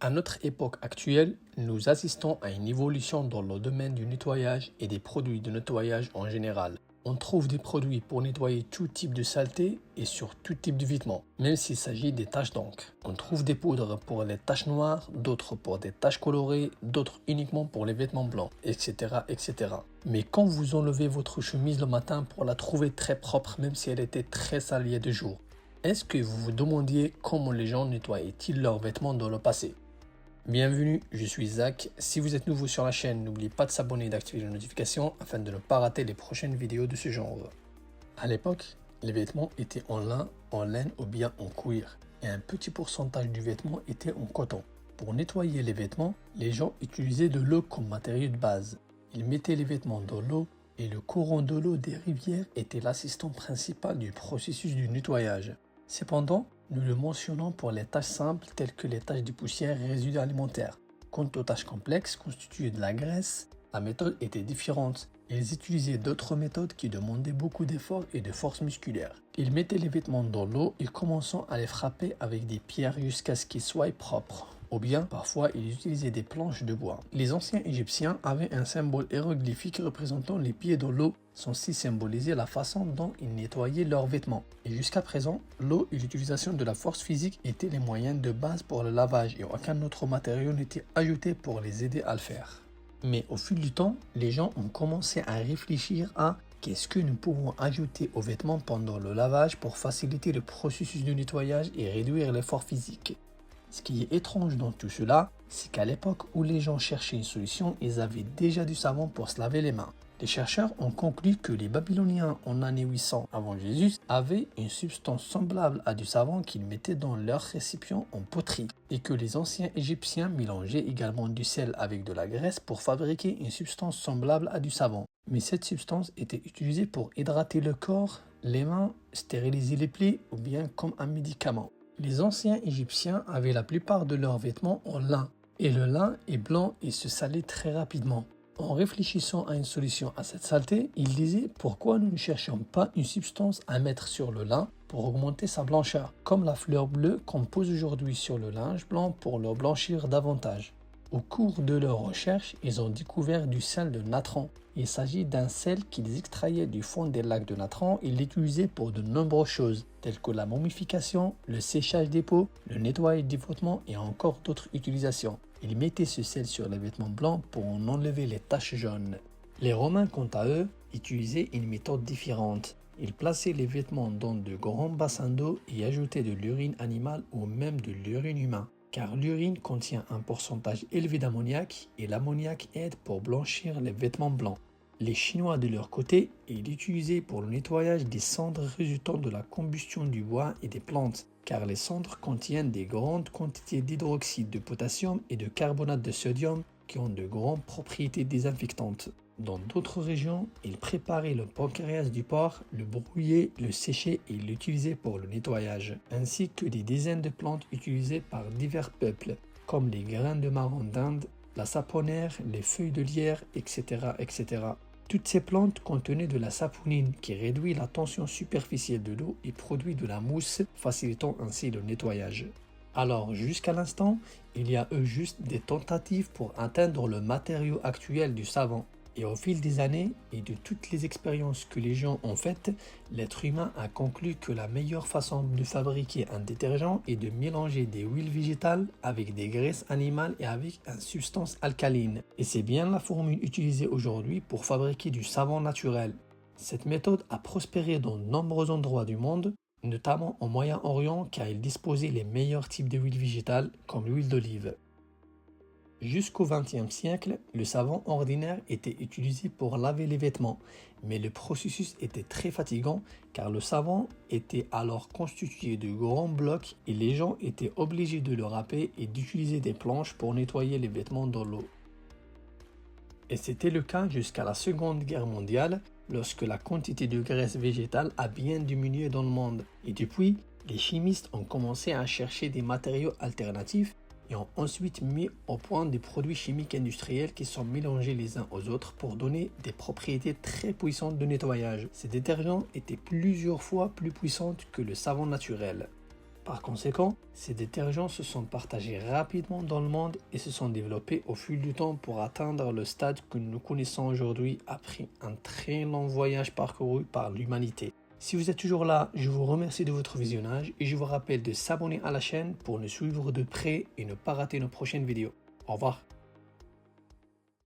À notre époque actuelle, nous assistons à une évolution dans le domaine du nettoyage et des produits de nettoyage en général. On trouve des produits pour nettoyer tout type de saleté et sur tout type de vêtements, même s'il s'agit des taches d'encre. On trouve des poudres pour les taches noires, d'autres pour des taches colorées, d'autres uniquement pour les vêtements blancs, etc., etc. Mais quand vous enlevez votre chemise le matin pour la trouver très propre, même si elle était très sale il y a 2 jours, est-ce que vous vous demandiez comment les gens nettoyaient-ils leurs vêtements dans le passé? Bienvenue, je suis Zach. Si vous êtes nouveau sur la chaîne, n'oubliez pas de s'abonner et d'activer les notifications afin de ne pas rater les prochaines vidéos de ce genre. À l'époque, les vêtements étaient en lin, en laine ou bien en cuir, et un petit pourcentage du vêtement était en coton. Pour nettoyer les vêtements, les gens utilisaient de l'eau comme matériau de base. Ils mettaient les vêtements dans l'eau et le courant de l'eau des rivières était l'assistant principal du processus du nettoyage. Cependant, nous le mentionnons pour les tâches simples telles que les tâches de poussière et résidus alimentaires. Quant aux tâches complexes constituées de la graisse, la méthode était différente. Ils utilisaient d'autres méthodes qui demandaient beaucoup d'efforts et de force musculaire. Ils mettaient les vêtements dans l'eau et commençaient à les frapper avec des pierres jusqu'à ce qu'ils soient propres. Ou bien, parfois, ils utilisaient des planches de bois. Les anciens Égyptiens avaient un symbole hiéroglyphique représentant les pieds dans l'eau, censé symboliser la façon dont ils nettoyaient leurs vêtements. Et jusqu'à présent, l'eau et l'utilisation de la force physique étaient les moyens de base pour le lavage et aucun autre matériau n'était ajouté pour les aider à le faire. Mais au fil du temps, les gens ont commencé à réfléchir à qu'est-ce que nous pouvons ajouter aux vêtements pendant le lavage pour faciliter le processus de nettoyage et réduire l'effort physique. Ce qui est étrange dans tout cela, c'est qu'à l'époque où les gens cherchaient une solution, ils avaient déjà du savon pour se laver les mains. Les chercheurs ont conclu que les Babyloniens en l'année 800 avant Jésus avaient une substance semblable à du savon qu'ils mettaient dans leurs récipients en poterie et que les anciens Égyptiens mélangeaient également du sel avec de la graisse pour fabriquer une substance semblable à du savon. Mais cette substance était utilisée pour hydrater le corps, les mains, stériliser les plaies ou bien comme un médicament. Les anciens Égyptiens avaient la plupart de leurs vêtements en lin et le lin est blanc et se salait très rapidement. En réfléchissant à une solution à cette saleté, il disait pourquoi nous ne cherchions pas une substance à mettre sur le lin pour augmenter sa blancheur, comme la fleur bleue qu'on pose aujourd'hui sur le linge blanc pour le blanchir davantage. Au cours de leurs recherches, ils ont découvert du sel de natron. Il s'agit d'un sel qu'ils extrayaient du fond des lacs de natron et l'utilisaient pour de nombreuses choses, telles que la momification, le séchage des peaux, le nettoyage des vêtements et encore d'autres utilisations. Ils mettaient ce sel sur les vêtements blancs pour en enlever les taches jaunes. Les Romains, quant à eux, utilisaient une méthode différente. Ils plaçaient les vêtements dans de grands bassins d'eau et ajoutaient de l'urine animale ou même de l'urine humaine. Car l'urine contient un pourcentage élevé d'ammoniac et l'ammoniac aide pour blanchir les vêtements blancs. Les Chinois de leur côté, ils l'utilisaient pour le nettoyage des cendres résultant de la combustion du bois et des plantes, car les cendres contiennent des grandes quantités d'hydroxyde de potassium et de carbonate de sodium qui ont de grandes propriétés désinfectantes. Dans d'autres régions, ils préparaient le pancréas du porc, le brouillaient, le séchaient et l'utilisaient pour le nettoyage, ainsi que des dizaines de plantes utilisées par divers peuples, comme les grains de marron d'Inde, la saponaire, les feuilles de lierre, etc., etc. Toutes ces plantes contenaient de la saponine qui réduit la tension superficielle de l'eau et produit de la mousse, facilitant ainsi le nettoyage. Alors, jusqu'à l'instant, il y a eu juste des tentatives pour atteindre le matériau actuel du savon. Et au fil des années et de toutes les expériences que les gens ont faites, l'être humain a conclu que la meilleure façon de fabriquer un détergent est de mélanger des huiles végétales avec des graisses animales et avec une substance alcaline. Et c'est bien la formule utilisée aujourd'hui pour fabriquer du savon naturel. Cette méthode a prospéré dans de nombreux endroits du monde, notamment au Moyen-Orient car il disposait les meilleurs types d'huiles végétales comme l'huile d'olive. Jusqu'au XXe siècle, le savon ordinaire était utilisé pour laver les vêtements, mais le processus était très fatigant car le savon était alors constitué de grands blocs et les gens étaient obligés de le râper et d'utiliser des planches pour nettoyer les vêtements dans l'eau. Et c'était le cas jusqu'à la Seconde Guerre mondiale, lorsque la quantité de graisse végétale a bien diminué dans le monde. Et depuis, les chimistes ont commencé à chercher des matériaux alternatifs et ont ensuite mis au point des produits chimiques industriels qui sont mélangés les uns aux autres pour donner des propriétés très puissantes de nettoyage. Ces détergents étaient plusieurs fois plus puissants que le savon naturel. Par conséquent, ces détergents se sont partagés rapidement dans le monde et se sont développés au fil du temps pour atteindre le stade que nous connaissons aujourd'hui après un très long voyage parcouru par l'humanité. Si vous êtes toujours là, je vous remercie de votre visionnage et je vous rappelle de s'abonner à la chaîne pour nous suivre de près et ne pas rater nos prochaines vidéos. Au revoir.